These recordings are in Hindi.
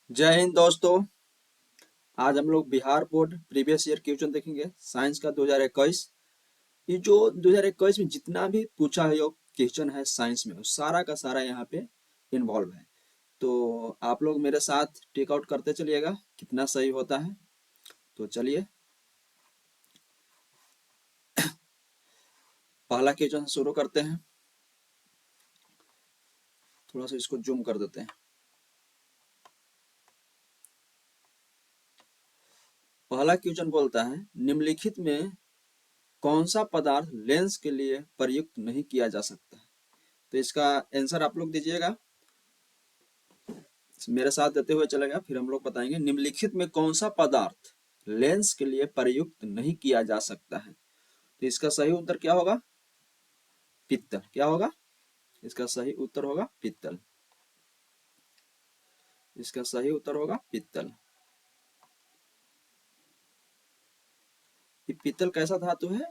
जय हिंद दोस्तों। आज हम लोग Bihar board previous year question देखेंगे साइंस का 2021। ये जो 2021 में जितना भी पूछा है क्वेश्चन है साइंस में, वो सारा का सारा यहाँ पे इन्वॉल्व है। तो आप लोग मेरे साथ टेक आउट करते चलिएगा कितना सही होता है। तो चलिए पहला क्वेश्चन शुरू करते हैं। थोड़ा सा इसको जूम कर देते हैं। पहला क्वेश्चन बोलता है निम्नलिखित में कौन सा पदार्थ लेंस के लिए प्रयुक्त नहीं किया जा सकता है। तो इसका आंसर आप लोग दीजिएगा, मेरे साथ देते हुए चलेगा, फिर हम लोग बताएंगे निम्नलिखित में कौन सा पदार्थ लेंस के लिए प्रयुक्त नहीं किया जा सकता है। तो इसका सही उत्तर क्या होगा? पित्तल। क्या होगा? इसका सही उत्तर होगा पित्तल। इसका सही उत्तर होगा पित्तल। ये पित्तल कैसा धातु है?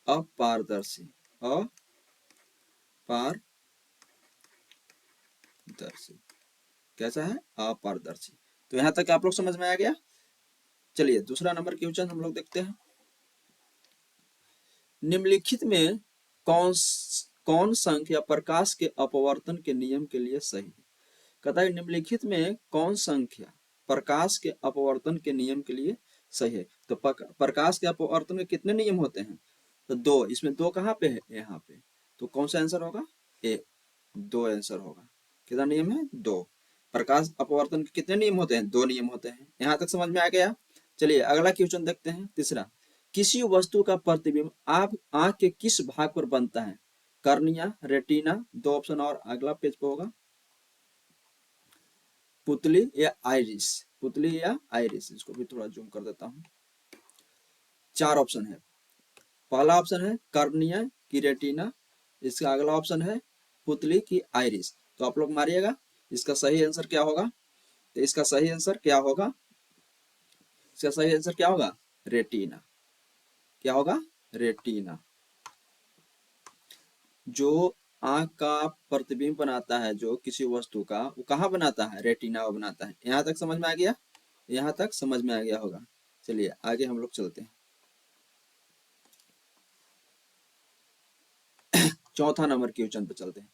अपारदर्शी। अपारदर्शी। कैसा है? अपारदर्शी। तो यहां तक आप लोग समझ में आ गया। चलिए दूसरा नंबर क्वेश्चन हम लोग देखते हैं। निम्नलिखित में कौन कौन संख्या प्रकाश के अपवर्तन के नियम के लिए सही है? कहता है निम्नलिखित में कौन संख्या प्रकाश के अपवर्तन के नियम के लिए सही है। तो प्रकाश के अपवर्तन के कितने नियम होते हैं? तो दो। इसमें दो कहाँ पे है? यहाँ पे। तो कौन सा आंसर होगा? ए। दो आंसर होगा। कितना नियम है? दो। प्रकाश अपवर्तन के कितने नियम होते हैं? दो नियम होते हैं। यहाँ तक समझ में आ गया। चलिए अगला क्वेश्चन देखते हैं। तीसरा, किसी वस्तु का प्रतिबिंब आप आंख के किस भाग पर बनता है? Cornea, retina. दो ऑप्शन और अगला पेज पे होगा। पुतली या आइरिस। पुतली या आइरिस। इसको भी थोड़ा जूम कर देता हूँ। चार ऑप्शन है। पहला ऑप्शन है कर्निया की रेटिना। इसका अगला ऑप्शन है पुतली की आइरिस। तो आप लोग मारिएगा इसका सही आंसर क्या होगा। तो इसका सही आंसर क्या होगा? इसका सही आंसर क्या होगा? रेटिना। क्या होगा? रेटिना। जो आंख का प्रतिबिंब बनाता है जो किसी वस्तु का, वो कहाँ बनाता है? रेटिना वो बनाता है। यहाँ तक समझ में आ गया? यहाँ तक समझ में आ गया होगा। चलिए आगे हम लोग चलते हैं। चौथा नंबर क्वेश्चन पे चलते हैं।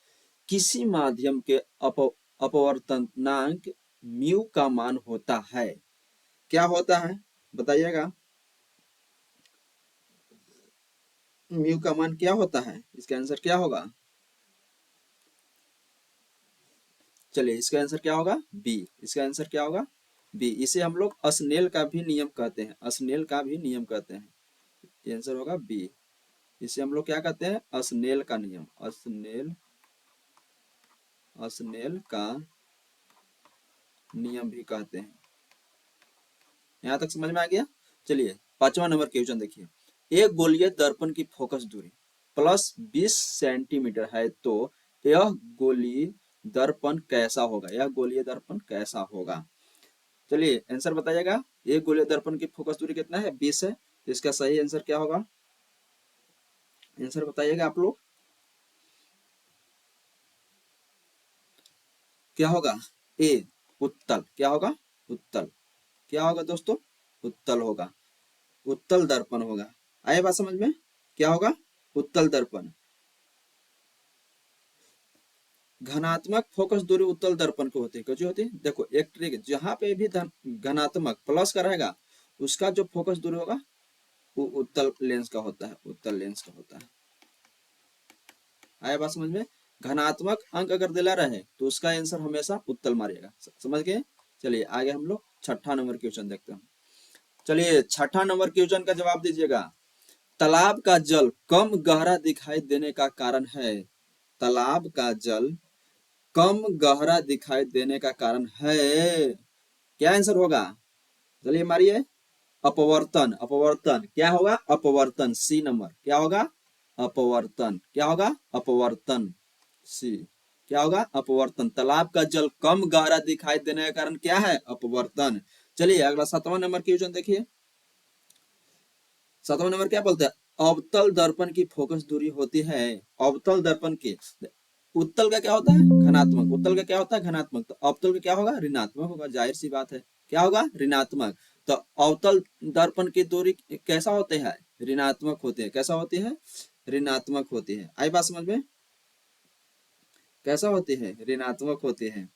किसी माध्यम के अपवर्तनांक म्यू का मान होता है। क्या होता है बताइएगा। म्यू का मान क्या होता है? इसका आंसर क्या होगा? चलिए इसका आंसर क्या होगा? बी। इसका आंसर क्या होगा? बी। इसे हम लोग अस्नेल का भी नियम कहते हैं। अस्नेल का भी नियम कहते हैं। ये आंसर होगा बी। इसे हम लोग क्या कहते हैं? अस्नेल का नियम। अस्नेल अस्नेल का नियम भी कहते हैं। यहाँ तक समझ में आ गया। चलिए पांचवा नंबर क्वेश्चन देखिए। एक गोलीय दर्पण की फोकस दूरी +20 सेंटीमीटर है, तो यह गोलीय दर्पण कैसा होगा? यह गोलीय दर्पण कैसा होगा? चलिए आंसर बताइएगा। एक गोलीय दर्पण की फोकस दूरी कितना है? 20 है। तो इसका सही आंसर क्या होगा? आंसर बताइएगा आप लोग। क्या होगा? ए। उत्तल। क्या होगा? उत्तल। क्या होगा दोस्तों? उत्तल होगा। उत्तल दर्पण होगा। आए बात समझ में? क्या होगा? उत्तल दर्पण। घनात्मक फोकस दूरी उत्तल दर्पण को होती है। कैसी होती है? देखो एक ट्रिक, जहां पे भी घनात्मक प्लस का रहेगा उसका जो फोकस दूरी होगा वो उत्तल लेंस का होता है। उत्तल लेंस का होता है। आया बात समझ में? घनात्मक अंक अगर दिला रहे तो उसका आंसर हमेशा उत्तल मारिएगा। समझ गए? चलिए आगे हम लोग छठा नंबर क्वेश्चन देखते हैं। चलिए छठा नंबर क्वेश्चन का जवाब दीजिएगा। तालाब का जल कम गहरा दिखाई देने का कारण है। तालाब का जल कम गहरा दिखाई देने का कारण है। क्या आंसर होगा? चलिए मारिए। अपवर्तन। अपवर्तन क्या होगा? अपवर्तन। C number. क्या होगा? अपवर्तन। क्या होगा? अपवर्तन। सी। क्या होगा? अपवर्तन। तालाब का जल कम गहरा दिखाई देने का कारण क्या है? अपवर्तन। चलिए अगला सातवां नंबर क्वेश्चन देखिए। सातवां नंबर क्या बोलते हैं? अवतल दर्पण की फोकस दूरी होती है। अवतल दर्पण की। उत्तल का क्या होता है? धनात्मक, उत्तल का क्या होता है घनात्मक, तो अवतल का क्या होगा ऋणात्मक होगा, जाहिर सी बात है क्या होगा ऋणात्मक। तो अवतल दर्पण की दूरी कैसा होते हैं ऋणात्मक होते हैं, कैसा होती है ऋणात्मक होती है। आई बात समझ में, कैसा होती है ऋणात्मक होती है।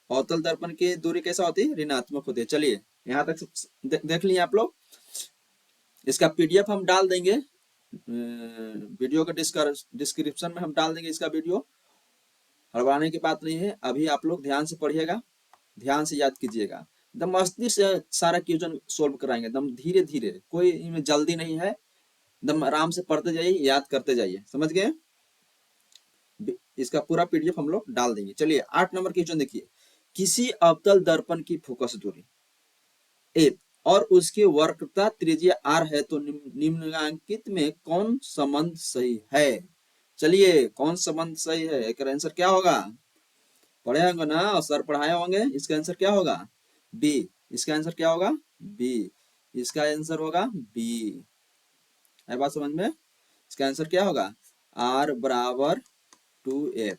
अवतल दर्पण की दूरी कैसा होती है ऋणात्मक होती है। चलिए यहाँ तक देख लिए आप लोग। इसका पीडीएफ हम डाल देंगे वीडियो के डिस्क्रिप्शन में हम डाल देंगे इसका वीडियो। हड़बड़ाने की बात नहीं है, अभी आप लोग ध्यान से पढ़िएगा, ध्यान से याद कीजिएगा, एकदम मस्ती से सारा क्वेश्चन सोल्व कराएंगे, एकदम धीरे धीरे, कोई इनमें जल्दी नहीं है, एकदम आराम से पढ़ते जाइए, याद करते जाइए, समझ गए। इसका पूरा पीडीएफ हम लोग डाल देंगे। चलिए 8 नंबर क्वेश्चन देखिए, किसी अवतल दर्पण की फोकस दूरी ए और उसकी वक्रता त्रिज्या आर है तो निम्नलिखित में कौन संबंध सही है। चलिए कौन संबंध सही है, एक आंसर क्या होगा, पढ़े होंगे ना, सर पढ़ाए होंगे, इसका आंसर क्या होगा बी, इसका आंसर क्या होगा बी, इसका आंसर होगा बी। है बात समझ में, इसका आंसर क्या होगा आर बराबर 2f,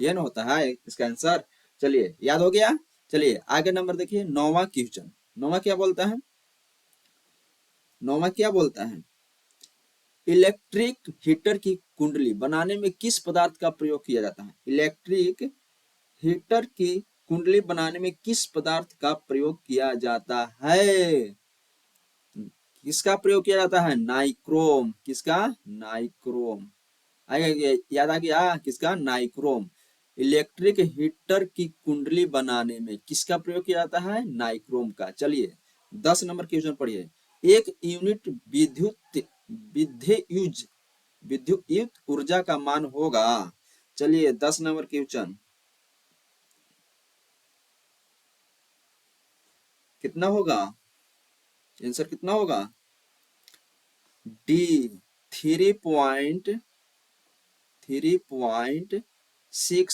ये ना होता है इसका आंसर। चलिए याद हो गया। चलिए आगे नंबर देखिए, 9वां क्वेश्चन। 9वां क्या बोलता है, 9वां क्या बोलता है, इलेक्ट्रिक हीटर की कुंडली बनाने में किस पदार्थ का प्रयोग किया जाता है। इलेक्ट्रिक हीटर की कुंडली बनाने में किस पदार्थ का प्रयोग किया जाता है, किसका प्रयोग किया जाता है नाइक्रोम, किसका नाइक्रोम, आएगा याद आ गया किसका नाइक्रोम। इलेक्ट्रिक हीटर की कुंडली बनाने में किसका प्रयोग किया जाता है नाइक्रोम का। चलिए 10 नंबर क्वेश्चन पढ़िए, एक यूनिट विद्युत ऊर्जा का मान होगा। चलिए 10 नंबर क्वेश्चन कितना होगा, आंसर कितना होगा डी 3.6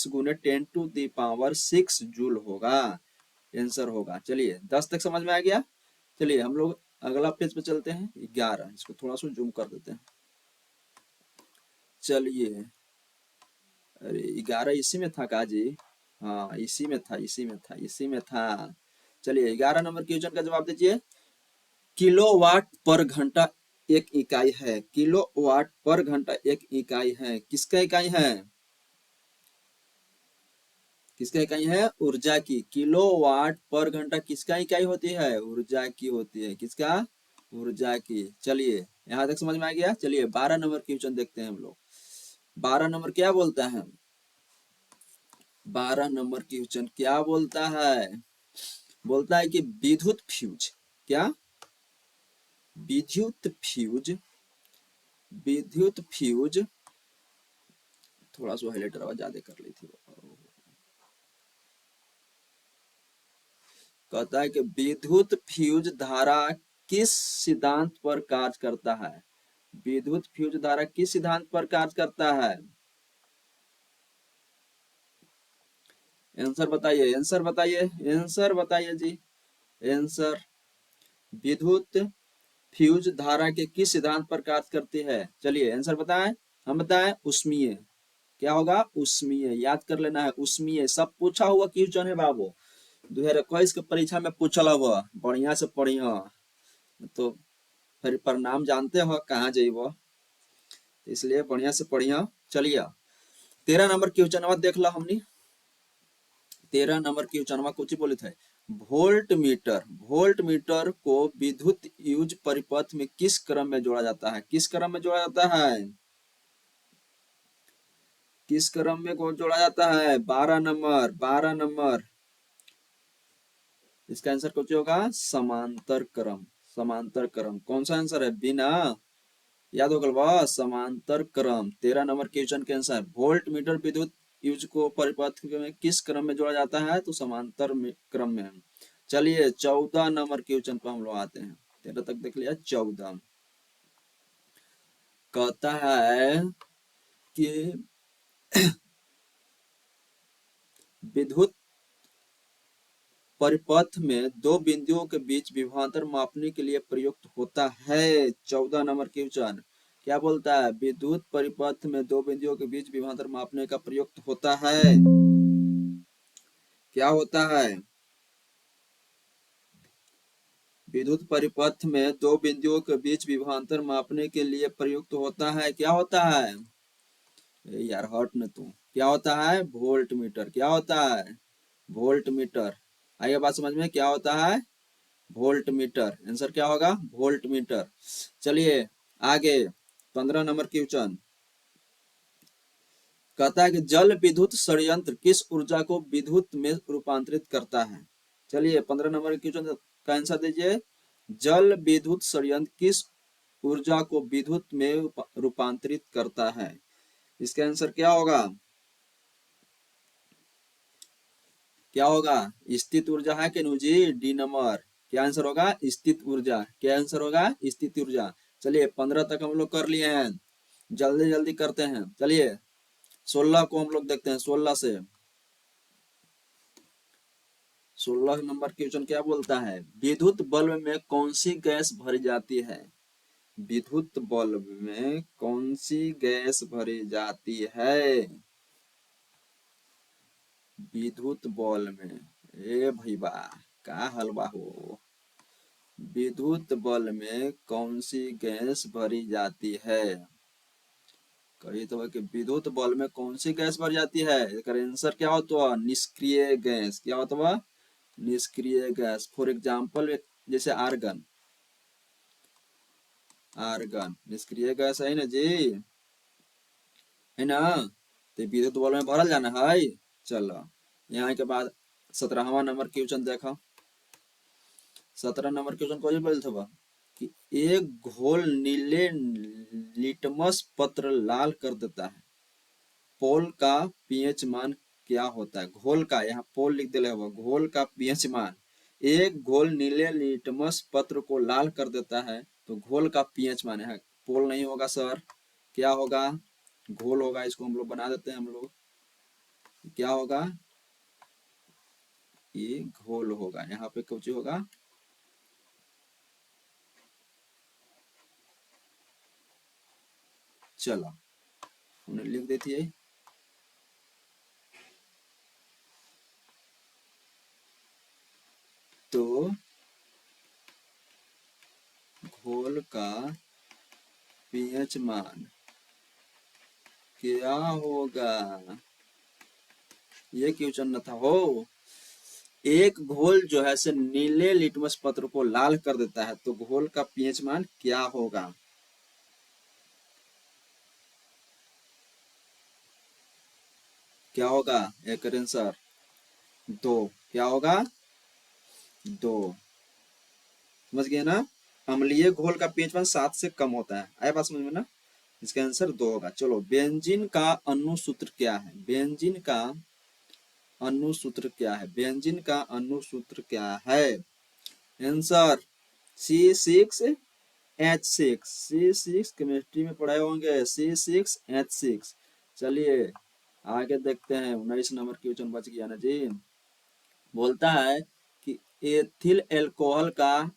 गुने 10⁻6 जूल होगा, आंसर होगा। चलिए 10 तक समझ में आ गया। चलिए हम लोग अगला पेज पे चलते हैं, 11, इसको थोड़ा सा जूम कर देते हैं। चलिए अरे 11 इसी में था काजी, हाँ इसी में था, इसी में था, इसी में था। चलिए 11 नंबर क्वेश्चन का जवाब दीजिए, किलोवाट पर घंटा एक इकाई है, किलोवाट पर घंटा एक इकाई है, किसका इकाई है, किसका इकाई है ऊर्जा की। किलोवाट पर घंटा किसका इकाई होती है ऊर्जा की होती है, किसका ऊर्जा की। चलिए यहां तक समझ में आ गया। चलिए 12 नंबर क्वेश्चन देखते हैं हम लोग। 12 नंबर क्या बोलता है, 12 नंबर क्वेश्चन क्या बोलता है, बोलता है कि विद्युत फ्यूज, क्या विद्युत फ्यूज, विद्युत फ्यूज, थोड़ा सा हाईलाइटर आवाज ज्यादा कर ली थी। कहता है कि विद्युत फ्यूज धारा किस सिद्धांत पर कार्य करता है, विद्युत फ्यूज धारा किस सिद्धांत पर कार्य करता है, आंसर बताइए, आंसर बताइए, आंसर बताइए जी, आंसर विद्युत फ्यूज धारा के किस सिद्धांत पर कार्य करती है। चलिए आंसर बताएं, हम बताएं उष्मीय, क्या होगा उष्मीय, याद कर लेना है उष्मीय, सब पूछा हुआ क्वेश्चन है बाबू, 2021 के परीक्षा में पूछला हुआ, बढ़िया से पढ़िया, तो फिर परिणाम जानते हो कहाँ जाइबो, इसलिए बढ़िया से पढ़िया। चलिए 13 नंबर क्वेश्चन देख लो हमने, 13 नंबर क्वेश्चन कुछ बोले थे, वोल्ट मीटर, वोल्ट मीटर को विद्युत यूज परिपथ में किस क्रम में जोड़ा जाता है, किस क्रम में जोड़ा जाता है, किस क्रम में को जोड़ा जाता है 12 नंबर, 12 नंबर, इसका आंसर कुछ होगा समांतर क्रम, समांतर क्रम, कौन सा आंसर है बिना, याद हो गया समांतर क्रम। 13 नंबर क्वेश्चन के आंसर, वोल्ट मीटर विद्युत यूज को परिपथ में किस क्रम में जोड़ा जाता है तो समांतर क्रम में। चलिए 14 नंबर क्वेश्चन पर हम लोग आते हैं, 13 तक देख लिया, 14 कहता है कि विद्युत परिपथ में दो बिंदुओं के बीच विभवांतर मापने के लिए प्रयुक्त होता है। 14 नंबर क्वेश्चन, क्या बोलता है, विद्युत परिपथ में दो बिंदुओं के बीच विभवांतर मापने का प्रयुक्त होता है। क्या होता है, विद्युत परिपथ में दो बिंदुओं के बीच विभवांतर मापने के लिए प्रयुक्त होता है। क्या होता है यार, हट न तू, क्या होता है, वोल्ट मीटर। क्या होता है, वोल्ट मीटर। आइए बात समझ में, क्या होता है, वोल्ट मीटर। आंसर क्या होगा, वोल्ट मीटर। चलिए आगे 15 नंबर क्वेश्चन कहता है कि जल विद्युत षड्यंत्र किस ऊर्जा को विद्युत में रूपांतरित करता है। चलिए 15 नंबर क्वेश्चन का आंसर दीजिए। जल विद्युत षड्यंत्र किस ऊर्जा को विद्युत में रूपांतरित करता है। इसका आंसर क्या होगा, क्या होगा, स्थित ऊर्जा है कि जी, डी नंबर। क्या आंसर होगा, स्थित ऊर्जा। क्या आंसर होगा, स्थित ऊर्जा। चलिए 15 तक हम लोग कर लिए हैं, जल्दी जल्दी करते हैं। चलिए 16 को हम लोग देखते हैं। 16 नंबर क्वेश्चन क्या बोलता है, विद्युत बल्ब में कौन सी गैस भरी जाती है। विद्युत बल्ब में कौन सी गैस भरी जाती है। विद्युत बल्ब में, ए भैया का हलवा हो, विद्युत बल्ब में कौन सी गैस भरी जाती है। कही तो कि विद्युत बल्ब में कौन सी गैस भरी जाती है, इसका आंसर क्या होता है, निष्क्रिय गैस। क्या होता है, निष्क्रिय गैस। फॉर एग्जाम्पल जैसे आर्गन, आर्गन निष्क्रिय गैस है ना जी, है ना। तो विद्युत बल्ब में भरल जाना है। चलो यहाँ के बाद 17वां नंबर क्वेश्चन देखो। 17 नंबर क्वेश्चन को बोल था कि एक घोल नीले लिटमस पत्र लाल कर देता है, पोल का पीएच मान क्या होता है। घोल का, यहाँ पोल लिख दिया हुआ, घोल का पीएच मान। एक घोल नीले लिटमस पत्र को लाल कर देता है, तो घोल का पीएच मान है, पोल नहीं होगा सर, क्या होगा, घोल होगा। इसको हम लोग बना देते हैं हम लोग, क्या होगा, ये घोल होगा। यहाँ पे कुछ होगा, चलो उन्हें लिख देती है। तो घोल का पीएच मान क्या होगा, ये क्वेश्चन न था हो। एक घोल जो है से नीले लिटमस पत्र को लाल कर देता है, तो घोल का पीएच मान क्या होगा। क्या होगा, एक आंसर 2। क्या होगा, 2। समझ गए ना। अम्लीय घोल का पीएच मान 7 से कम होता है। आया बात समझ में ना। इसका आंसर 2 होगा। चलो बेंजीन का अणुसूत्र क्या है। बेंजीन का अणुसूत्र क्या है, बेंजीन का अणुसूत्र क्या है। Answer C6H6। C6 केमिस्ट्री में पढ़े होंगे, C6H6। चलिए आगे देखते हैं। 19 नंबर क्वेश्चन बच गया ना जी। बोलता है कि एथिल एल्कोहल का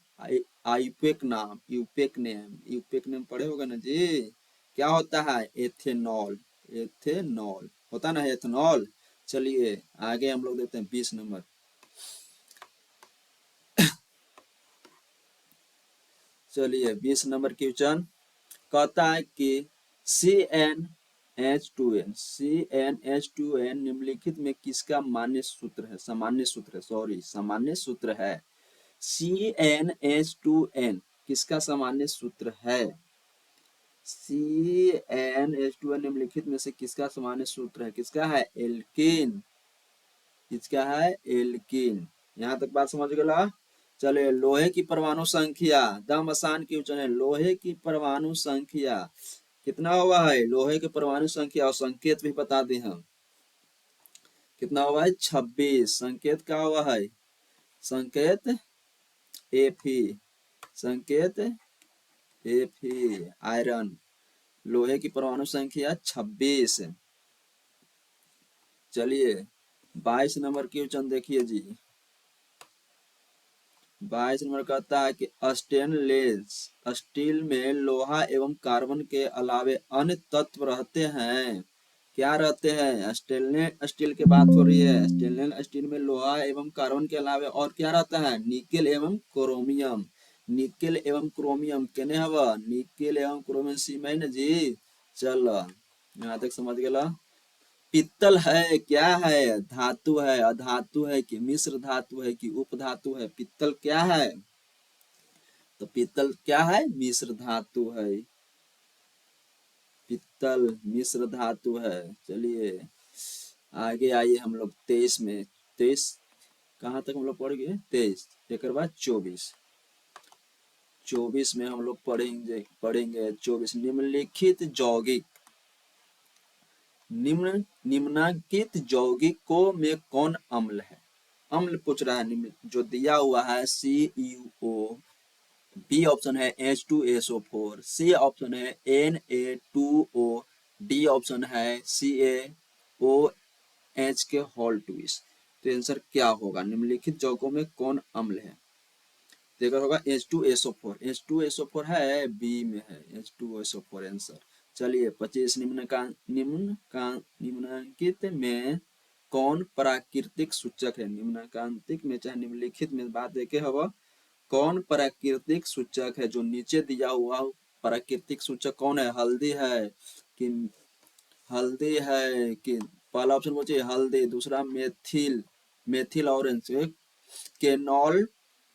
आईयूपीएक नाम, यूपेक नेम पढ़े होगा ना जी। क्या होता है, एथेनॉल। एथेनॉल होता ना, एथेनॉल। चलिए आगे हम लोग देखते हैं 20 नंबर। चलिए 20 नंबर क्वेश्चन कहता है कि CnH2n निम्नलिखित में किसका मान्य सूत्र है, सामान्य सूत्र है, सॉरी सामान्य सूत्र है। CnH2n किसका सामान्य सूत्र है। CnH2n निम्नलिखित में से किसका सामान्य सूत्र है, किसका है, एल्कीन। किसका है, एल्कीन। यहाँ तक बात समझ गया। चले लोहे की परमाणु संख्या, दम आसान क्वेश्चन है। लोहे की परमाणु संख्या कितना हुआ है, लोहे की परमाणु संख्या और संकेत भी बता दी हम। कितना हुआ है, 26। संकेत क्या हुआ है, संकेत Fe, संकेत Fe आयरन। लोहे की परमाणु संख्या 26। चलिए 22 नंबर क्वेश्चन देखिए जी। 22 नंबर कहता है कि स्टेनलेस स्टील में लोहा एवं कार्बन के अलावे अन्य तत्व रहते हैं। क्या रहते हैं? स्टेनलेस स्टील की बात हो रही है। स्टेनलेस स्टील में लोहा एवं कार्बन के अलावे और क्या रहता है? निकेल एवं क्रोमियम। निकेल एवं क्रोमियम केने हवा? निकेल एवं क्रोमियम सीमेंट जी। चल यहाँ तक समझ गेला। पित्तल है क्या है? धातु है, अधातु है कि मिश्र धातु है कि उपधातु है? पित्तल क्या है? तो पित्तल क्या है? मिश्र धातु है। पित्तल मिश्र धातु है। चलिए आगे आइए हम लोग 23 में। 23 कहाँ तक हम लोग पढ़ गए? 23 एक बाद 24। 24 में हम लोग पढ़ेंगे 24 निम्नलिखित यौगिक निम्नांकित यौगिकों में कौन अम्ल है? अम्ल पूछ रहा है। निम्न जो दिया हुआ है CuO, बी ऑप्शन है H2SO4, सी ऑप्शन है Na2O, डी ऑप्शन है CaOH के होल ट्विस्ट। तो आंसर क्या होगा? निम्नलिखित यौगिकों में कौन अम्ल है? देखा होगा H2SO4। H2SO4 है, बी में है H2SO4 आंसर। चलिए 25 निम्नांकित में कौन प्राकृतिक सूचक है? निम्नांकित में चाहे निम्नलिखित में बात देखे हवा कौन प्राकृतिक सूचक है? जो नीचे दिया हुआ प्राकृतिक सूचक कौन है? हल्दी है कि हल्दी है कि पहला ऑप्शन पूछिए हल्दी, दूसरा मेथिल ऑरेंज, केनॉल,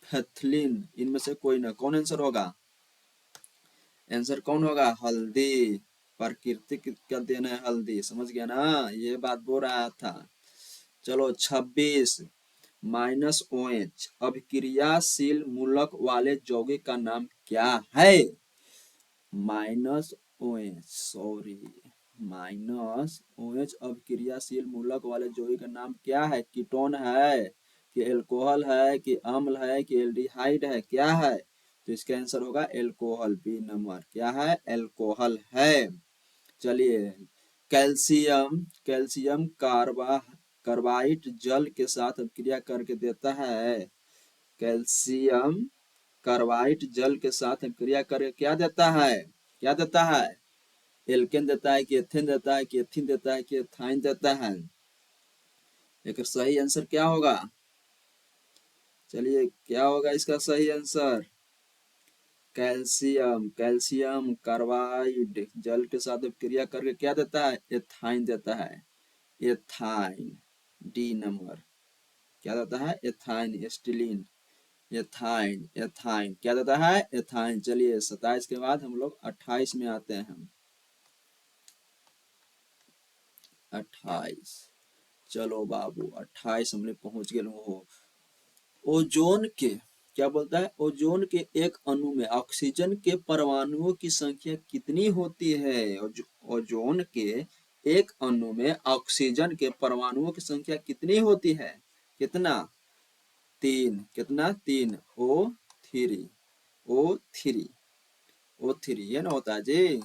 पैथिलीन, इनमें से कोई ना। कौन आंसर होगा? आंसर कौन होगा? हल्दी। प्राकृतिक का देना है हल्दी। समझ गया ना? ये बात बोल रहा था। चलो 26 -OH अभिक्रियाशील मूलक वाले यौगिक का नाम क्या है? -OH सॉरी -OH अभिक्रियाशील मूलक वाले यौगिक का नाम क्या है? कीटोन है कि एल्कोहल है कि अम्ल है कि एल्डिहाइड है? क्या है? तो इसका आंसर होगा एल्कोहल। बी नंबर क्या है? एल्कोहल है। चलिए कैल्शियम कार्बाइड जल के साथ अभिक्रिया करके देता है। कैल्शियम कार्बाइड जल के साथ अभिक्रिया करके क्या देता है? क्या देता है? एल्केन देता है कि एथेन देता है कि एथीन देता है कि एथाइन देता है? एक सही आंसर क्या होगा? चलिए क्या होगा इसका सही आंसर? कैल्शियम कार्बाइड जल के साथ क्रिया करके क्या देता है? एथाइन देता है। एथाइन डी नंबर क्या देता है? एथाइन एस्टिलीन एथाइन एथाइन क्या देता है? एथाइन। चलिए 27 के बाद हम लोग 28 में आते हैं। 28 चलो बाबू 28 हमने पहुंच गए हो। ओजोन के क्या बोलता है? ओजोन के एक अणु में ऑक्सीजन के परमाणुओं की संख्या कितनी होती है? ओजोन के एक अणु में ऑक्सीजन के परमाणुओं की संख्या कितनी होती है? कितना? 3। कितना? 3 O3 ये ना होता है जी।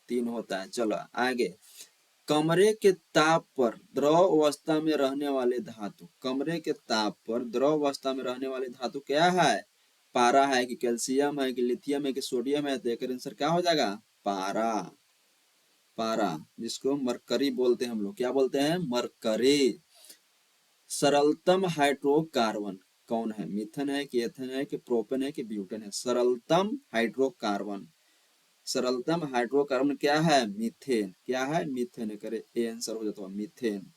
3 होता है। चलो आगे। कमरे के ताप पर द्रव अवस्था में रहने वाले धातु। कमरे के ताप पर द्रव अवस्था में रहने वाले धातु क्या है? पारा है कि कैल्शियम है कि लिथियम है कि सोडियम है? तो एक आंसर क्या हो जाएगा? पारा। पारा जिसको मरकरी बोलते हैं हम लोग। क्या बोलते हैं? मरकरी। सरलतम हाइड्रोकार्बन कौन है? मिथेन है कि एथेन है कि प्रोपेन है कि ब्यूटेन है? सरलतम हाइड्रोकार्बन सरलतम हाइड्रोकार्बन क्या है? मीथेन। क्या है? मीथेन। करे ए आंसर हो जाता है मीथेन।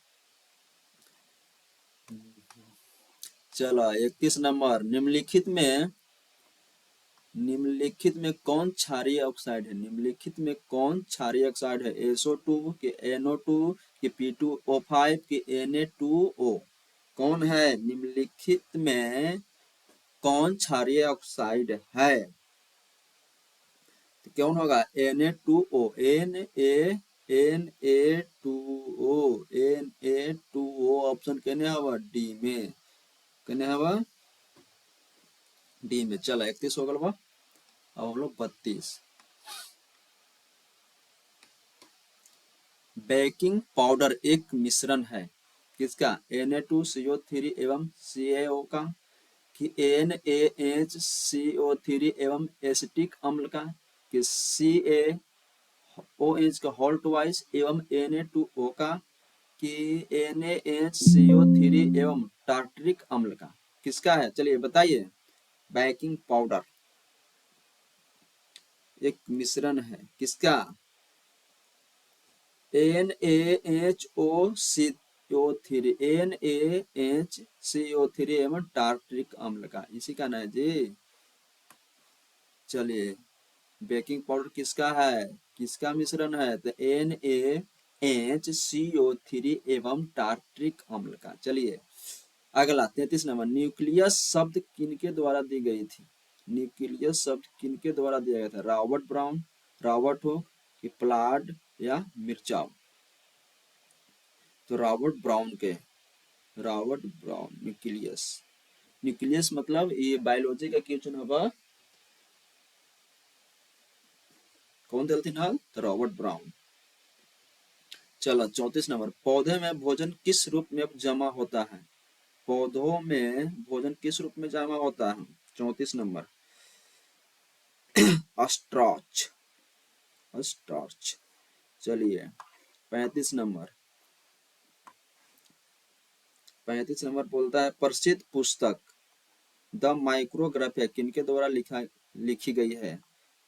चलो 31 नंबर निम्नलिखित में कौन क्षारीय ऑक्साइड है? निम्नलिखित में कौन क्षारीय ऑक्साइड है? SO2 के NO2 के P2O5 के Na2O? कौन है? निम्नलिखित में कौन क्षारीय ऑक्साइड है? तो कौन होगा? Na2O Na2O ऑप्शन कहने हवा डी में। कहने हवा डी में। चलो 31 हो गल। अब हम लोग 32 बेकिंग पाउडर एक मिश्रण है किसका? Na2CO3 एवं CaO का। कि NaHCO3 एवं एसिटिक अम्ल का, कि CaOH का होल ट्वाइस एवं Na2O का, कि NaHCO3 एवं टार्टरिक अम्ल का। किसका है चलिए बताइए। बेकिंग पाउडर एक मिश्रण है किसका, NaHCO3 एवं टार्टरिक अम्ल का, इसी का ना है जी। चलिए बेकिंग पाउडर किसका है, किसका मिश्रण है, तो NaHCO3 एवं टार्टरिक अम्ल का। चलिए अगला 33 नंबर, न्यूक्लियस शब्द किनके द्वारा दी गई थी, न्यूक्लियस शब्द किनके द्वारा दिया गया था, रॉबर्ट ब्राउन, रॉबर्ट हुक, कि प्लाड या मिर्चाव। तो रॉबर्ट ब्राउन के, रॉबर्ट ब्राउन न्यूक्लियस, न्यूक्लियस मतलब ये बायोलॉजी का क्वेश्चन होगा, कौन थे हाल, तो रॉबर्ट ब्राउन। चलो 34 नंबर, पौधे में भोजन किस रूप में जमा होता है, पौधों में भोजन किस रूप में जमा होता है। 34 नंबर स्टार्च, स्टार्च। चलिए 35 नंबर, 35 नंबर बोलता है प्रसिद्ध पुस्तक द माइक्रोग्राफिया किनके द्वारा लिखी गई है,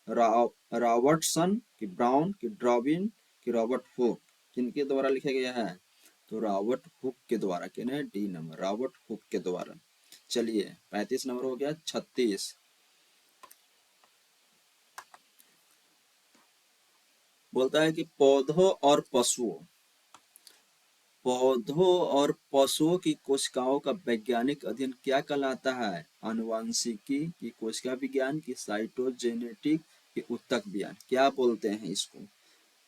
रॉबर्टसन, कि ब्राउन, कि ड्रॉबिन, कि रॉबर्ट हुक, किनके द्वारा लिखा गया है, तो रॉबर्ट हुक के द्वारा, कहना डी नंबर, रॉबर्ट हुक के द्वारा। चलिए 35 नंबर हो गया। 36 बोलता है कि पौधों और पशुओं की कोशिकाओं का वैज्ञानिक अध्ययन क्या कहलाता है, आनुवंशिकी, की कोशिका विज्ञान, की साइटोजेनेटिक, की ऊतक विज्ञान, क्या बोलते हैं इसको,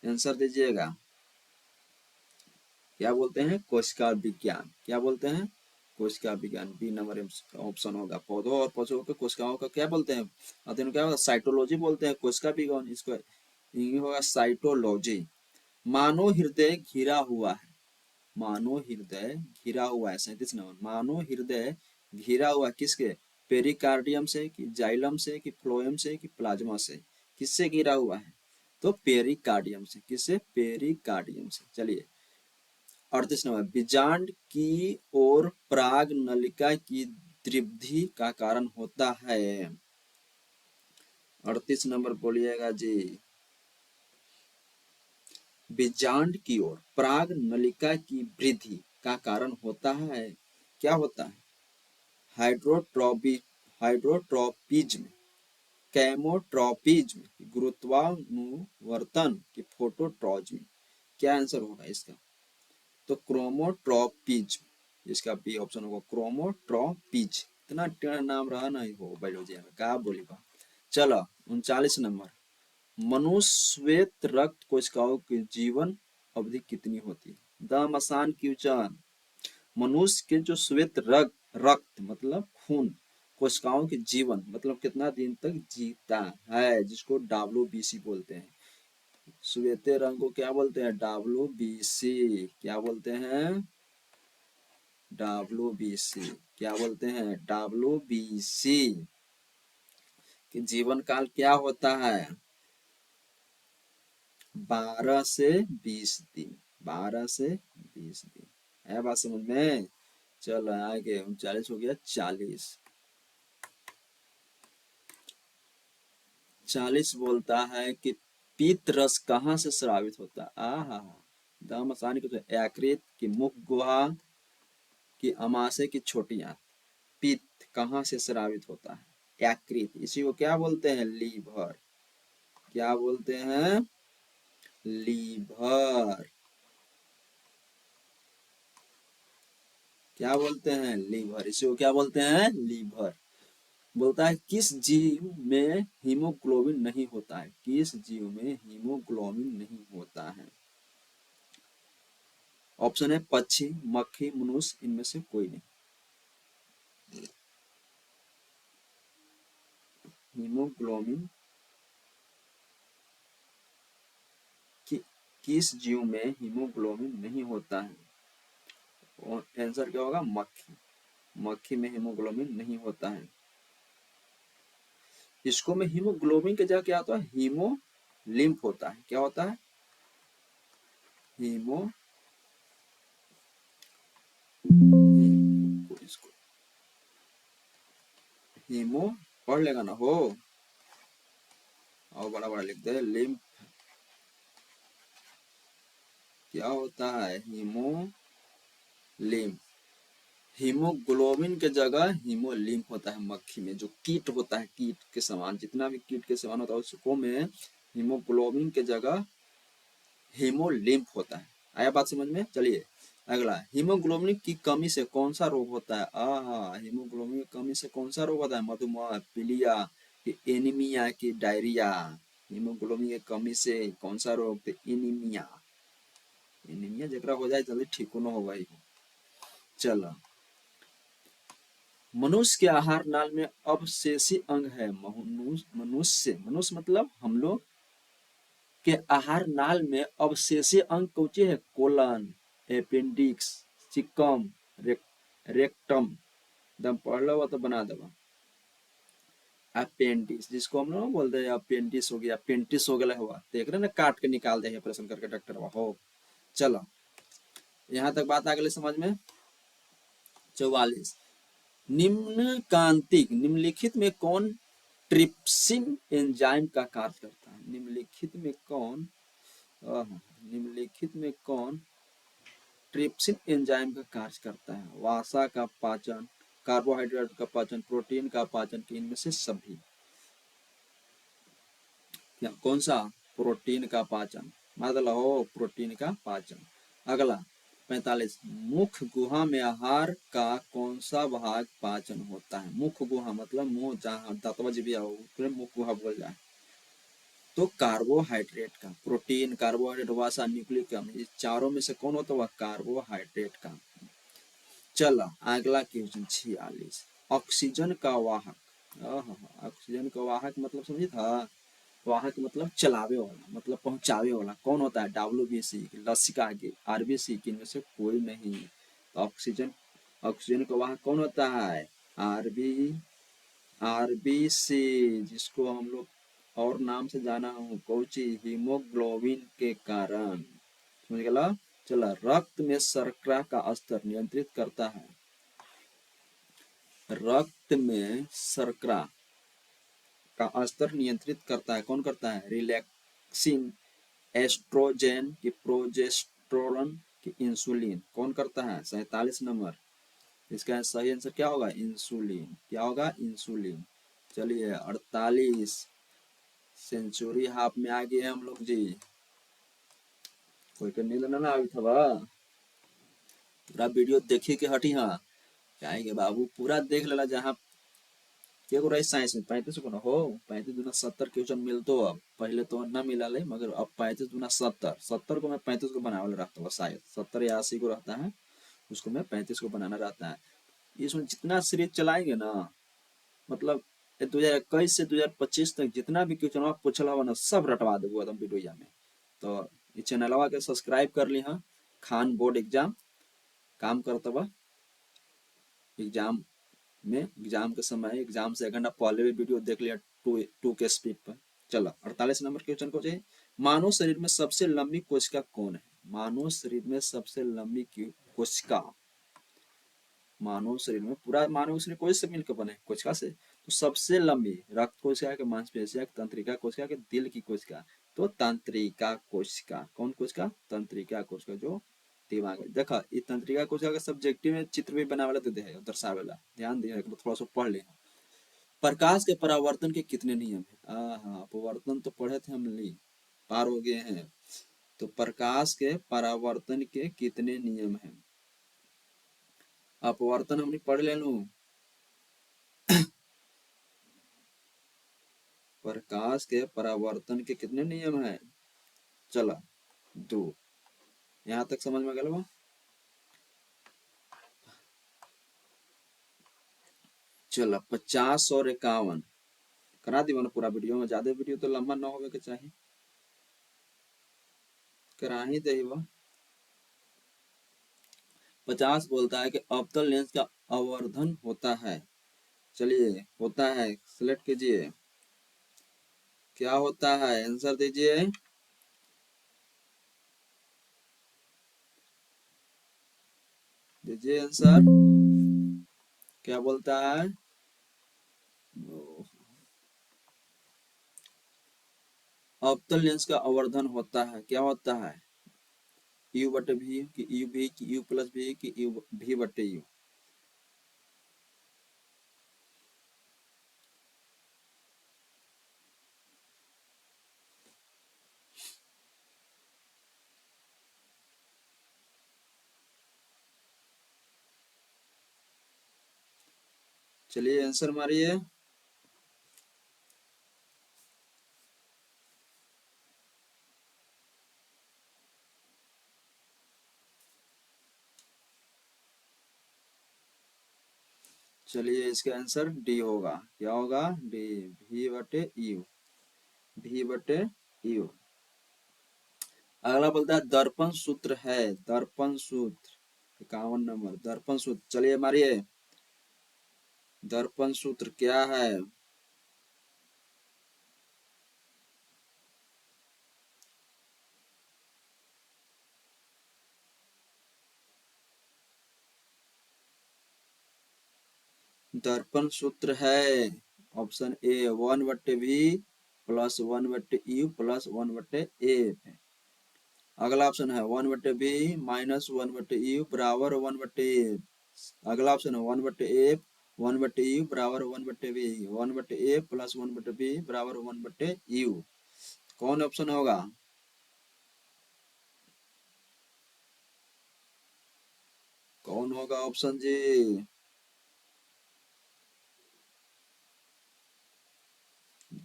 आंसर दीजिएगा। क्या बोलते हैं, कोशिका विज्ञान, क्या बोलते हैं, कोशिका विज्ञान, बी नंबर ऑप्शन होगा। पौधों और पशुओं के कोशिकाओं का क्या बोलते हैं अध्ययन, क्या होगा, साइटोलॉजी बोलते हैं, कोशिका विज्ञान इसको ये होगा साइटोलॉजी। मानव हृदय घिरा हुआ है, मानव हृदय घिरा हुआ है, 37 नंबर, मानव हृदय घिरा हुआ किसके, पेरिकार्डियम से, कि जाइलम से, कि फ्लोएम से, कि प्लाज्मा से, किससे घिरा हुआ है, तो पेरिकार्डियम से, किससे, पेरिकार्डियम से। चलिए 38 नंबर, बीजांड की ओर पराग नलिका की वृद्धि का कारण होता है, 38 नंबर बोलिएगा जी। बीजांड की ओर पराग नलिका की वृद्धि का कारण होता है, क्या होता है, हाइड्रोट्रोपी, हाइड्रोट्रोपिज्म, कैमोट्रोपिज्म, गुरुत्वानुवर्तन, की फोटोट्रॉज्म, क्या आंसर होगा इसका, तो क्रोमोट्रोपिज्म, इसका बी ऑप्शन होगा, क्रोमोट्रोपिज। इतना टेढ़ा नाम रहा नहीं हो बायोलॉजी में, क्या बोली बा। चलो 39 नंबर, मनुष्य श्वेत रक्त कोशिकाओं की जीवन अवधि कितनी होती है, द मसान क्वेश्चन। मनुष्य के जो श्वेत रक्त मतलब खून कोशिकाओं के जीवन मतलब कितना दिन तक जीता है, जिसको WBC बोलते हैं, श्वेत रंग को क्या बोलते हैं, WBC, क्या बोलते हैं, WBC, क्या बोलते हैं, WBC। कि जीवन काल क्या होता है, 12 से 20 दिन, 12 से 20 दिन, है बात समझ में। चलो आगे 39 हो गया। 40 बोलता है कि पीत रस कहाँ से स्रावित होता है, आहा, दाम आसानी को तो यकृत, की मुख गुहा, की अमाशय की छोटी आंत, पित्त कहाँ से स्रावित होता है, यकृत, इसी को क्या बोलते हैं, लीवर, क्या बोलते हैं, लीवर, क्या बोलते हैं, लीवर, इसी को क्या बोलते हैं, लीवर। बोलता है किस जीव में हीमोग्लोबिन नहीं होता है, किस जीव में हीमोग्लोबिन नहीं होता है, ऑप्शन है पक्षी, मक्खी, मनुष्य, इनमें से कोई नहीं। हीमोग्लोबिन कि, किस जीव में हीमोग्लोबिन नहीं होता है, और आंसर क्या होगा, मक्खी, मक्खी में हीमोग्लोबिन नहीं होता है। इसको में हीमोग्लोबिन के जगह क्या होता है, हीमो लिम्फ होता है। क्या होता है, हीमो, इसको हीमो पढ़ लेगा ना हो, और बड़ा बड़ा लिख दे, लिम्फ क्या होता है, हीमो लिम्फ। हीमोग्लोबिन के जगह हीमोलिम्फ होता है मक्खी में, जो कीट होता है, कीट के समान, जितना भी कीट के समान होता है उसको में हीमोग्लोबिन के जगह हीमोलिम्फ होता है। आया बात समझ में। चलिए अगला, हीमोग्लोबिन की कमी से कौन सा रोग होता है। हीमोग्लोबिन की कमी से कौन सा रोग होता है, मधुमेह, पीलिया, कि एनीमिया, की डायरिया। हीमोग्लोबिन की कमी से कौन सा रोग, तो एनीमिया। एनीमिया जरा हो जाए जल्दी ठीक न होगा ही। चलो, मनुष्य के आहार नाल में अवशेषी अंग है। मनुष्य मनुष्य मतलब हम लोग के आहार नाल में अवशेषी अंग कौन है, कोलन, अपेंडिक्स, चिकम, रेक्टम। एकदम पढ़ लो तो बना देगा। अपेंडिक्स जिसको हम लोग बोलते हैं अपेंडिक्स हो गया, अपेंडिक्स हो गया हुआ, देख रहे ना, काट के निकाल दे ऑपरेशन करके डॉक्टर हो। चलो यहाँ तक बात आ गई समझ में। 44, निम्न कांतिक निम्नलिखित में कौन ट्रिप्सिन एंजाइम का कार्य करता है। निम्नलिखित में कौन, निम्नलिखित में कौन ट्रिप्सिन एंजाइम का कार्य करता है। वसा का पाचन, कार्बोहाइड्रेट का पाचन, प्रोटीन का पाचन, कि इनमें से सभी। क्या, कौन सा, प्रोटीन का पाचन, मतलब हो प्रोटीन का पाचन। अगला 45, मुख गुहा में आहार का कौन सा भाग पाचन होता है। मुख गुहा मतलब मुंह जहाँ दांतवा जीभिया हो, मुख गुहा बोल जाए तो कार्बोहाइड्रेट का, प्रोटीन, कार्बोहाइड्रेट, वसा, न्यूक्लिक अम्ल, इस चारों में से कौन होता है, कार्बोहाइड्रेट का। चलो अगला क्वेश्चन 46, ऑक्सीजन का वाहक। ऑक्सीजन का वाहक मतलब समझी था, वाहक मतलब चलावे वाला, मतलब पहुंचावे वाला, कौन होता है, WBC, लसिका, RBC, की इनमें से कोई नहीं। तो ऑक्सीजन, ऑक्सीजन का वाहक कौन होता है, RBC, जिसको हम लोग और नाम से जाना हूँ, कौची, हीमोग्लोबिन के कारण। समझ गया। चला, रक्त में शर्करा का स्तर नियंत्रित करता है। रक्त में शर्करा का स्तर नियंत्रित करता है, कौन करता है, रिलैक्सिन, एस्ट्रोजेन, की प्रोजेस्टेरोन, की इंसुलिन, कौन करता है। 47 नंबर, इसका सही आंसर क्या होगा, इंसुलिन। क्या होगा, इंसुलिन। चलिए 48, सेंचुरी हाफ में आ गए हम लोग जी। कोई कर नींद ना अभी था पूरा वीडियो देखी के हटी। हाँ क्या है बाबू, पूरा देख लेला। जहाँ के रही साइंस में 35 को ना हो, 35 दूना 70 क्वेश्चन मिलतो। अब पहले तो ना मिला ले, मगर अब 35 दूना 70, 70 को मैं 35 को बनाने रहता हूँ, शायद 70 या 80 को रहता है, उसको मैं 35 को बनाना रहता है। इसमें जितना सीरीज चलाएंगे ना, मतलब 2021 से 2025 तक जितना भी क्वेश्चन पूछल हो ना, सब रटवा देबो एकदम वीडियो में। तो इस चैनलवा के सब्सक्राइब कर ली। हाँ, खान बोर्ड एग्जाम काम करता बा। एग्जाम में, एग्जाम के समय, एग्जाम से 1 घंटा पहले भी वीडियो देख लिया टू के स्पीड पर। चलो 48 नंबर क्वेश्चन को चाहिए, मानव शरीर में सबसे लंबी कोशिका कौन है। मानव शरीर में सबसे लंबी कोशिका, मानव शरीर में, पूरा मानव शरीर कोशिका से मिलकर बने, कोशिका से। तो सबसे लंबी रक्त कोशिका के, मांसपेशिया के, तंत्रिका कोशिका के, दिल की कोशिका। तो तंत्रिका कोशिका, कौन कोशिका, तंत्रिका कोशिका, जो दिमाग में। देखा ये तंत्रिका कोशिका के सब्जेक्टिव में चित्र भी बनावेला तो दे दर्शावेला, ध्यान दिए, थोड़ा सा पढ़ ले। प्रकाश के परावर्तन के कितने नियम है। अपवर्तन तो पढ़े थे हम, ली पार हो गए हैं। तो प्रकाश के परावर्तन के कितने नियम हैं। अपवर्तन हमने पढ़ ले लू, प्रकाश के परावर्तन के कितने नियम हैं। चला 2, यहाँ तक समझ में गया। चला 50 और 51 करा दी मैंने पूरा वीडियो में, ज्यादा वीडियो तो लंबा ना होवे के चाहिए, करा ही दे। 50 बोलता है कि अवतल लेंस का अवर्धन होता है। चलिए होता है सिलेक्ट कीजिए, क्या होता है आंसर दीजिए। दीजिए आंसर, क्या बोलता है। अवतल लेंस का आवर्धन होता है, क्या होता है। यू बटे भी कि यू भी कि यू प्लस भी कि यू भी बटे यू। चलिए आंसर मारिए। चलिए इसका आंसर डी होगा, क्या होगा डी, भी बटे यू, भी बटे यू। अगला बोलता है दर्पण सूत्र है, दर्पण सूत्र 51 नंबर दर्पण सूत्र। चलिए मारिए, दर्पण सूत्र क्या है। दर्पण सूत्र है option A 1/v plus 1/u plus 1/a। अगला ऑप्शन है 1/b माइनस 1/u बराबर 1/a। अगला ऑप्शन है 1/a 1/u बराबर 1/b 1/a प्लस 1/b बराबर 1/u। कौन ऑप्शन होगा। कौन होगा ऑप्शन जी।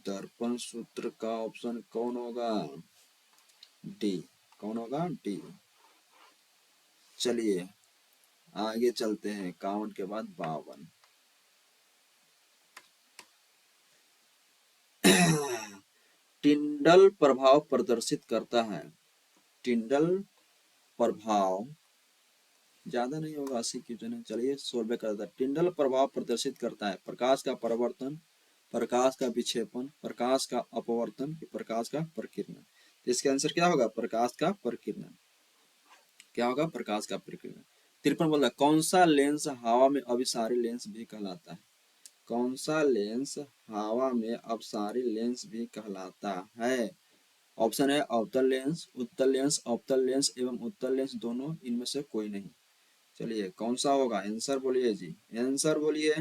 दर्पण सूत्र का ऑप्शन कौन होगा, डी। कौन होगा डी। चलिए आगे चलते हैं, 51 के बाद 52। टिंडल प्रभाव प्रदर्शित करता है। टिंडल प्रभाव ज्यादा नहीं होगा, 80 क्वेश्चन है। चलिए 100 करता है। टिंडल प्रभाव प्रदर्शित करता है प्रकाश का परावर्तन, प्रकाश का विक्षेपण, प्रकाश का अपवर्तन, प्रकाश का प्रकीर्णन। इसका आंसर क्या होगा, प्रकाश का प्रकीर्णन। क्या होगा, प्रकाश का प्रकीर्णन। 53 बोल रहा है कौन सा लेंस हवा में अभिसारी लेंस भी कहलाता है। कौन सा लेंस हवा में अपसारी लेंस भी कहलाता है। ऑप्शन है अवतल लेंस, उत्तल लेंस, अवतल लेंस एवं उत्तल लेंस दोनों, इनमें से कोई नहीं। चलिए कौन सा होगा आंसर बोलिए जी, आंसर बोलिए।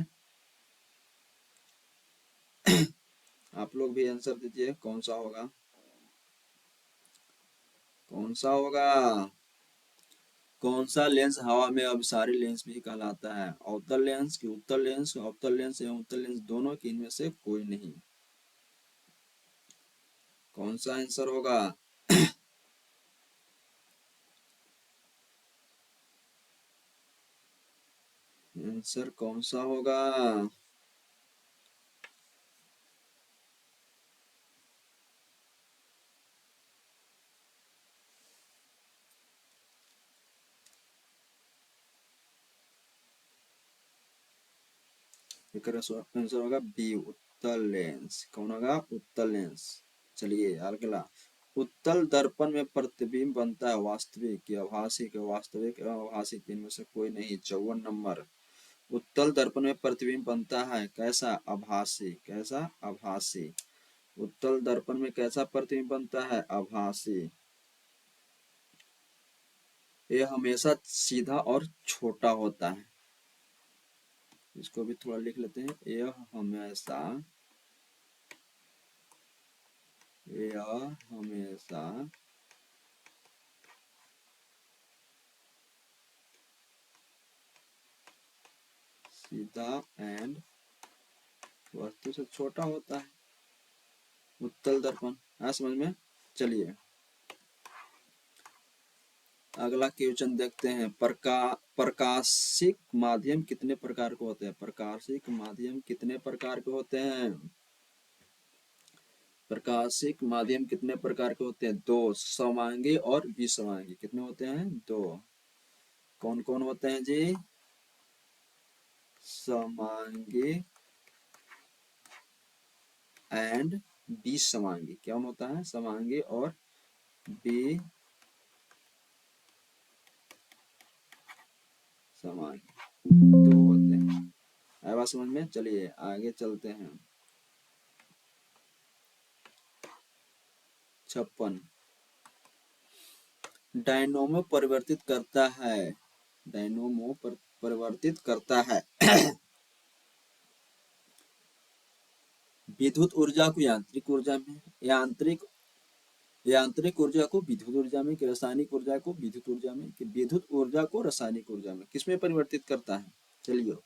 आप लोग भी आंसर दीजिए, कौन सा होगा, कौन सा होगा। कौन सा लेंस हवा में अभिसारी लेंस भी कहलाता है। अवतल लेंस की उत्तल लेंस, अवतल लेंस एवं उत्तल लेंस दोनों की, इनमें से कोई नहीं। कौन सा आंसर होगा। आंसर कौन सा होगा। आंसर होगा बी उत्तल लेंस। कौन होगा, उत्तल लेंस। चलिए अगला, उत्तल दर्पण में प्रतिबिंब बनता है वास्तविक या आभासी, वास्तविक एवं आभासी, इनमें से कोई नहीं। 54 नंबर, उत्तल दर्पण में प्रतिबिंब बनता है कैसा, आभासी। कैसा, आभासी। उत्तल दर्पण में कैसा प्रतिबिंब बनता है, आभासी। ये हमेशा सीधा और छोटा होता है। इसको भी थोड़ा लिख लेते हैं, यह हमेशा सीधा एंड वस्तु से छोटा होता है उत्तल दर्पण। समझ में। चलिए अगला क्वेश्चन देखते हैं। प्रकाशिक माध्यम कितने प्रकार के होते हैं। प्रकाशिक माध्यम कितने प्रकार के होते हैं। प्रकाशिक माध्यम कितने प्रकार के होते हैं, दो, समांगी और विसमांगी। कितने होते हैं, दो। कौन कौन होते हैं जी। समांगी एंड विसमांगी। क्या होता है? समांगी और विसमांगी दो होते हैं। आया बात समझ में? चलिए आगे चलते हैं। 56 डायनोमो परिवर्तित करता है। डायनोमो परिवर्तित करता है विद्युत ऊर्जा को यांत्रिक ऊर्जा में, यांत्रिक ऊर्जा को विद्युत ऊर्जा में, कि रासायनिक ऊर्जा को विद्युत ऊर्जा में, कि विद्युत ऊर्जा को रासायनिक ऊर्जा में। किसमें परिवर्तित करता है? चलिए,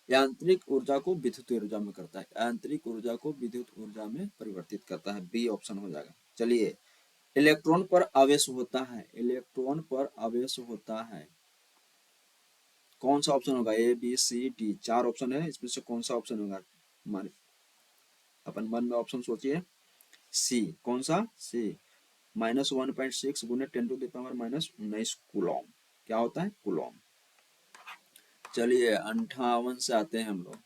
यांत्रिक ऊर्जा को विद्युत ऊर्जा में करता है। यांत्रिक ऊर्जा को विद्युत ऊर्जा में परिवर्तित करता है। बी ऑप्शन हो जाएगा। चलिए, इलेक्ट्रॉन पर आवेश होता है। इलेक्ट्रॉन पर आवेश होता है। कौन सा ऑप्शन होगा? A B C D, 4 option है, इसमें से कौन सा ऑप्शन होगा? हमारे अपन मन में ऑप्शन सोचिए। सी। कौन सा? सी। -1.6 गुने 10⁻⁻19 कूलॉम। क्या होता है? कूलॉम। चलिए 58 से आते हैं हम लोग।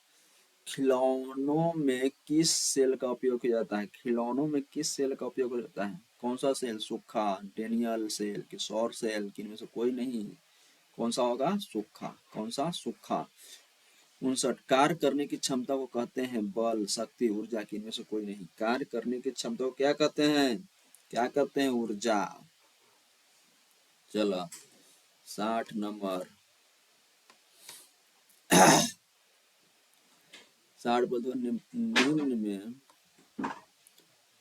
खिलौनों में किस सेल का उपयोग किया जाता है? खिलौनों में किस सेल का उपयोग किया जाता है? कौन सा सेल? सूखा, डेनियल सेल, कि सौर सेल, कि इनमें से कोई नहीं? कौन सा होगा? सूखा। कौन सा? सूखा। 59 कार्य करने की क्षमता को कहते हैं बल, शक्ति, ऊर्जा, की इनमें से कोई नहीं? कार्य करने की क्षमता को क्या कहते हैं? क्या कहते हैं? ऊर्जा। चलो 60 नंबर। 60 बोलते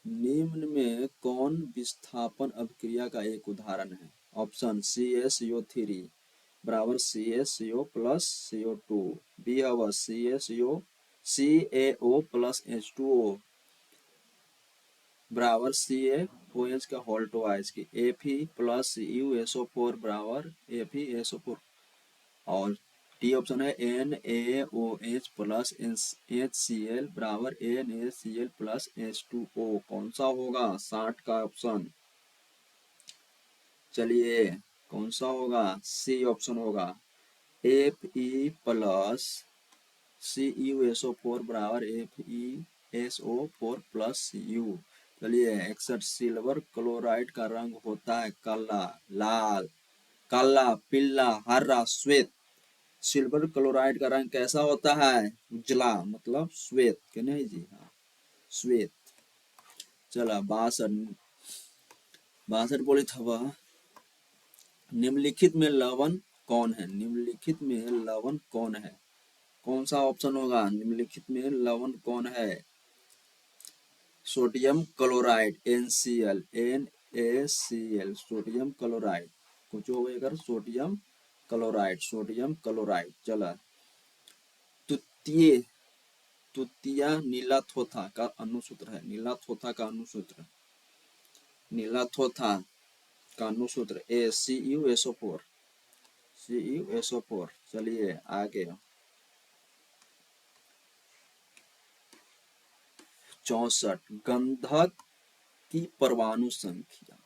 निम्न में कौन विस्थापन अभिक्रिया का एक उदाहरण है? ऑप्शन CaCO3 बराबर CaCO प्लस CO2। बी होगा CaO प्लस H2O बराबर CaOH का होल टू आइस की। Fe प्लस USO4 बराबर FeSO4। और डी ऑप्शन है NaOH प्लस HCl बराबर NaCl प्लस H2O। कौन सा होगा? 60 का ऑप्शन। चलिए कौन सा होगा? सी ऑप्शन होगा। Fe प्लस CuSO4 बराबर FeSO4 प्लस Cu। चलिए 61 सिल्वर क्लोराइड का रंग होता है काला, लाल, काला, पीला, हरा, श्वेत। सिल्वर क्लोराइड का रंग कैसा होता है? उजला, मतलब श्वेत। क्या नहीं जी? हाँ, श्वेत। चला 62 बोले था वह। निम्नलिखित में लवण कौन है? निम्नलिखित में लवण कौन है? कौन सा ऑप्शन होगा? निम्नलिखित में लवण कौन है? Sodium chloride NaCl, sodium chloride. कुछ हो गया अगर सोडियम क्लोराइड। चला तुतीय नीला थोथा का अनुसूत्र है। नीला थोथा का अनुसूत्र CuSO4। चलिए आगे 64 गंधक की परमाणु संख्या।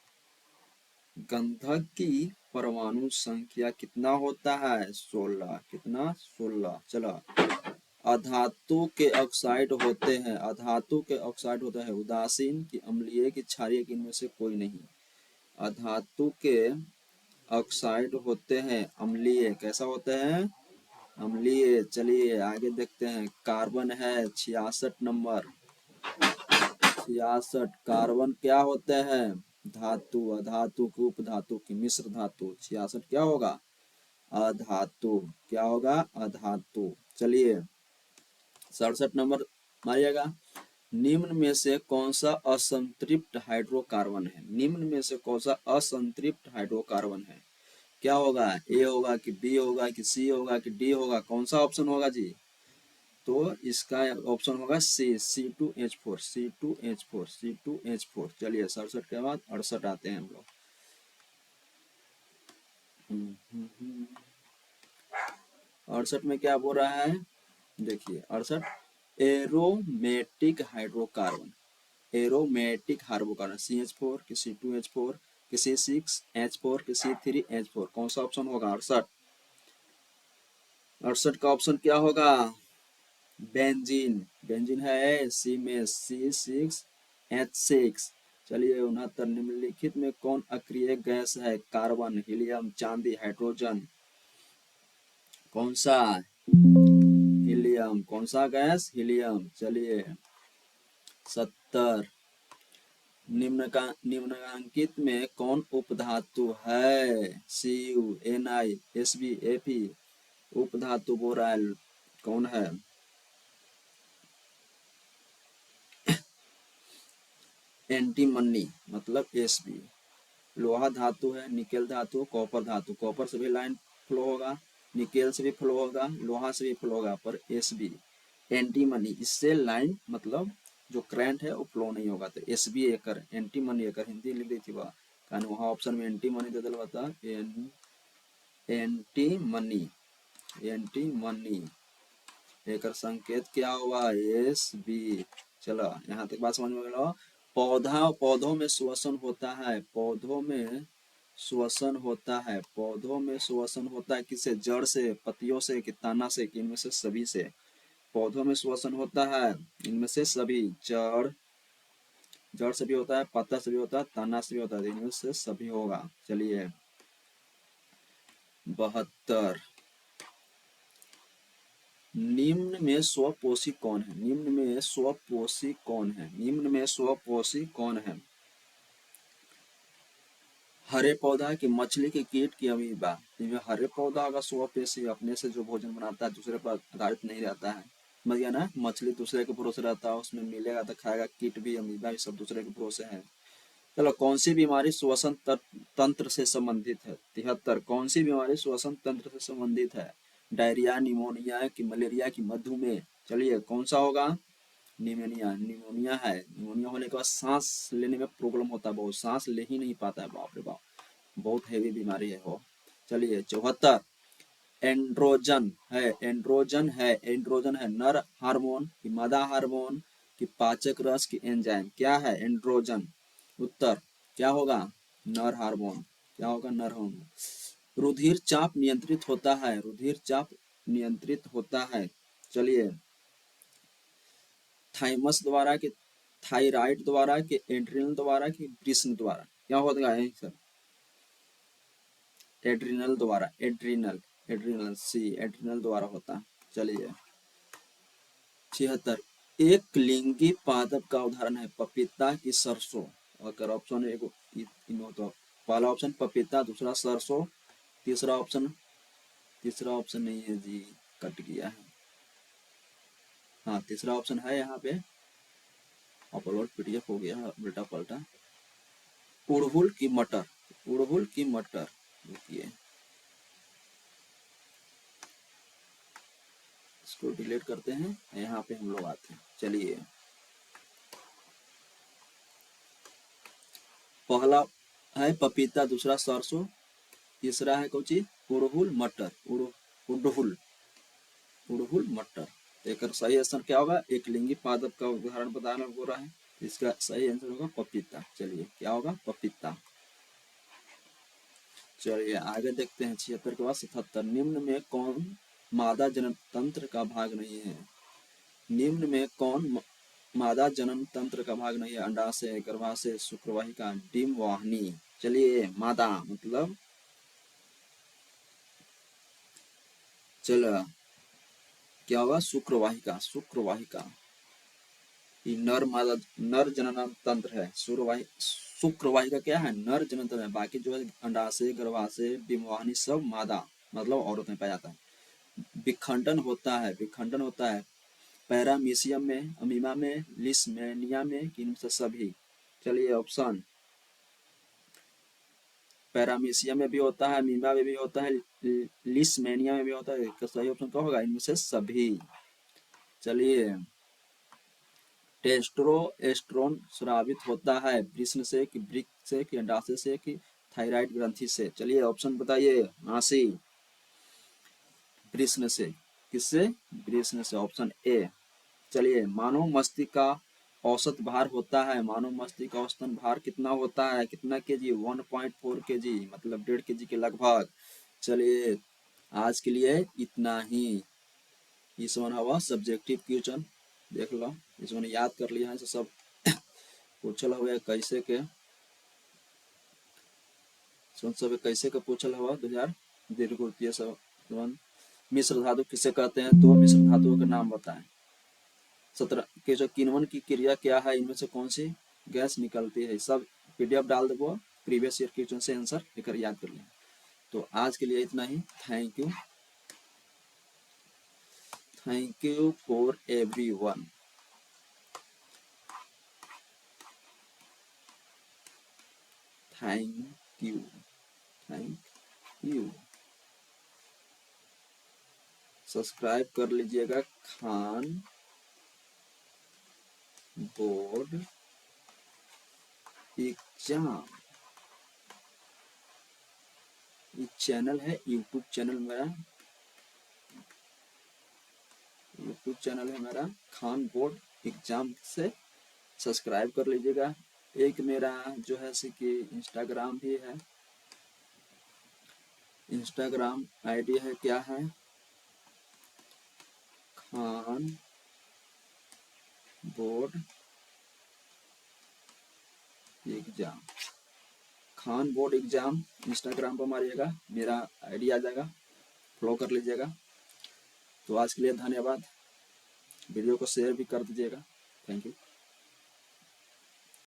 गंधक की परमाणु संख्या कितना होता है? 16। कितना? 16। चलो अधातु के ऑक्साइड होते हैं। उदासीन, की अम्लीय, की क्षारीय, की इनमें से कोई नहीं? अधातु के ऑक्साइड होते हैं अम्लीय। कैसा होते हैं? अम्लीय। चलिए आगे देखते हैं। कार्बन है 66 नंबर। 66 कार्बन क्या होते हैं? धातु, अधातु की, उपधातु की, मिश्र धातु। 66 क्या होगा? अधातु। क्या होगा? अधातु। चलिए 67 नंबर मारिएगा। निम्न में से कौन सा असंतृप्त हाइड्रोकार्बन है? निम्न में से कौन सा असंतृप्त हाइड्रोकार्बन है? क्या होगा? ए होगा, कि बी होगा, कि सी होगा, कि डी होगा? कौन सा ऑप्शन होगा जी? तो इसका ऑप्शन होगा C2H4। चलिए 67 के बाद 68 आते हैं हम लोग। 68 में क्या बोल रहा है? देखिए 68 एरोमेटिक हाइड्रोकार्बन। CH4, कि C2H4, कि C6H4, कि C3H4। कौन सा ऑप्शन होगा? 68 का ऑप्शन क्या होगा? बेंजीन, बेंजीन है सी में C6H6। चलिए 69 निम्नलिखित में कौन अक्रिय गैस है? कार्बन, हीलियम, चांदी, हाइड्रोजन। कौन सा? हीलियम। कौन सा गैस? हीलियम। चलिए 70 निम्नलिखित में कौन उपधातु है? Cu, Na, Sb, Fe। उपधातु Barail कौन है? एंटीमनी मतलब Sb। लोहा धातु है, निकेल धातु, कॉपर धातु। कॉपर से भी लाइन फ्लो होगा, निकेल से भी फ्लो होगा, लोहा से भी फ्लो होगा, पर Sb एंटीमनी इससे लाइन मतलब जो करंट है वो फ्लो नहीं होगा। तो Sb एकर एंटीमनी एकर हिंदी लिख दी थी बा कारण वहाँ ऑप्शन में एंटीमनी दे दिल बता। एंटीमनी, एंटीमनी एकर संकेत क्या हुआ? Sb। चलो यहाँ तक बात समझ में गया। पौधों में श्वसन होता है, पौधों में श्वसन होता है, पौधों में श्वसन होता है किससे? जड़ से, पत्तियों से, कि तना से, कि इनमें से सभी से? पौधों में श्वसन होता है इनमें से सभी। जड़ से भी होता है, पत्ता से भी होता है, तना से भी होता है, इनमें से सभी होगा। चलिए 72 निम्न में स्वपोषी कौन है? निम्न में स्वपोषी कौन है? निम्न में स्वपोषी कौन है? हरे पौधा की, मछली की, कीट की, अमीबा। इनमें हरे पौधा अगर स्वपेशी अपने से जो भोजन बनाता है दूसरे पर आधारित नहीं रहता है, समझ गया ना? मछली दूसरे के भरोसे रहता है, उसमें मिलेगा तो खाएगा। कीट भी, अमीबा भी सब दूसरे के भरोसे है। चलो कौन सी बीमारी श्वसन तंत्र से संबंधित है? 73 कौन सी बीमारी श्वसन तंत्र से संबंधित है? डायरिया, निमोनिया की, मलेरिया की, मधुमेह। चलिए कौन सा होगा? निमोनिया। निमोनिया है, निमोनिया होने के बाद सांस लेने में प्रॉब्लम होता है, बहुत सांस ले ही नहीं पाता है। बाप रे बाप, बहुत हैवी बीमारी है वो। चलिए 74 एंड्रोजन है, एंड्रोजन है, एंड्रोजन है नर हार्मोन की, मादा हार्मोन की, पाचक रस की, एंजाइम। क्या है एंड्रोजन? उत्तर क्या होगा? नर हार्मोन। क्या होगा? नर हार्मोन। रुधिर चाप नियंत्रित होता है, रुधिर चाप नियंत्रित होता है। चलिए थाइमस द्वारा कि, थायराइड द्वारा कि, एड्रिनल द्वारा कि, वृषण द्वारा? क्या होता है सर? एड्रिनल द्वारा, एड्रिनल, एड्रिनल सी, एड्रिनल द्वारा होता है। चलिए 76 एक लिंगी पादप का उदाहरण है? पपीता की सरसों। अगर ऑप्शन एक इनो तो पहला ऑप्शन पपीता, दूसरा सरसों, तीसरा ऑप्शन, तीसरा ऑप्शन नहीं है जी, कट गया है। हाँ तीसरा ऑप्शन है यहाँ पे, अपलोड PDF हो गया उल्टा पलटा। उड़हुल की मटर, उड़हुल की मटर। देखिए इसको डिलीट करते हैं, यहाँ पे हम लोग आते हैं। चलिए पहला है पपीता, दूसरा सरसों, तीसरा है कौन चीज? उड़हुल मटर, उड़हुल, उड़हुल मटर। एक सही आंसर क्या होगा? एक लिंगी पादप का उदाहरण बताना बोल रहा है, इसका सही आंसर होगा पपीता। चलिए क्या होगा? पपीता। चलिए आगे देखते हैं 76 के बाद 77 निम्न में कौन मादा जनन तंत्र का भाग नहीं है? निम्न में कौन मादा जनन तंत्र का भाग नहीं है? अंडाशय, गर्भाशय, शुक्रवाहिका, डिम वाहिनी। चलिए मादा मतलब, चलो क्या होगा? शुक्रवाहिका, शुक्रवाहिका। ये नर मादा, नर जनन तंत्र है। शुक्रवाहिका क्या है? नर जनन तंत्र है। बाकी जो है अंडाशय, गर्भाशय, डिम वाहिनी सब मादा मतलब औरत में पाया जाता है। विखंडन होता है, विखंडन होता है पैरामीशियम में, अमीबा में, लिस्मेनिया में, कि इनमें से सभी? चलिए ऑप्शन पैरामीशियम में भी होता है, अमीबा में भी होता है, लिस्मेनिया में भी होता है। इसका सही ऑप्शन क्या होगा? इनमें से सभी। चलिए टेस्टोस्टेरोन स्रावित होता है वृषण से कि, वृक्क से कि, अंडाशय से कि, थायराइड ग्रंथि से? चलिए ऑप्शन बताइए। नासी, वृषण से। किससे? वृषण से, ऑप्शन ए। चलिए मानव मस्तिष्क का औसत भार होता है, मानव मस्तिष्क का औसतन भार कितना होता है? कितना केजी? 1.4 केजी मतलब 1.5 केजी के लगभग। चलिए आज के लिए इतना ही। इस वन हवा सब्जेक्टिव क्वेश्चन देख लो, इस वन याद कर लिया है सब पूछल हुआ कैसे के सब कैसे का पूछल हुआ 2000 दीर्घवृत्तीय संबंध। मिश्र धातु किसे कहते हैं, तो मिश्र धातुओं के नाम बताएं। 17 के जो किण्वन की क्रिया क्या है, इनमें से कौन सी गैस निकलती है, सब पीडीएफ डाल दो, प्रीवियस ईयर क्वेश्चन से आंसर लेकर याद कर लें। तो आज के लिए इतना ही। Thank you for everyone. Thank you, thank you. Subscribe कर लीजिएगा खान बोर्ड एग्जाम, ये चैनल है, यूट्यूब चैनल मेरा, यूट्यूब चैनल है मेरा खान बोर्ड एग्जाम से सब्सक्राइब कर लीजिएगा। एक मेरा जो है कि इंस्टाग्राम भी है, इंस्टाग्राम आईडी है, क्या है, Khan board exam, Khan board exam Instagram पर मारिएगा, मेरा आईडी आ जाएगा, फॉलो कर लीजिएगा। तो आज के लिए धन्यवाद, वीडियो को शेयर भी कर दीजिएगा। Thank you.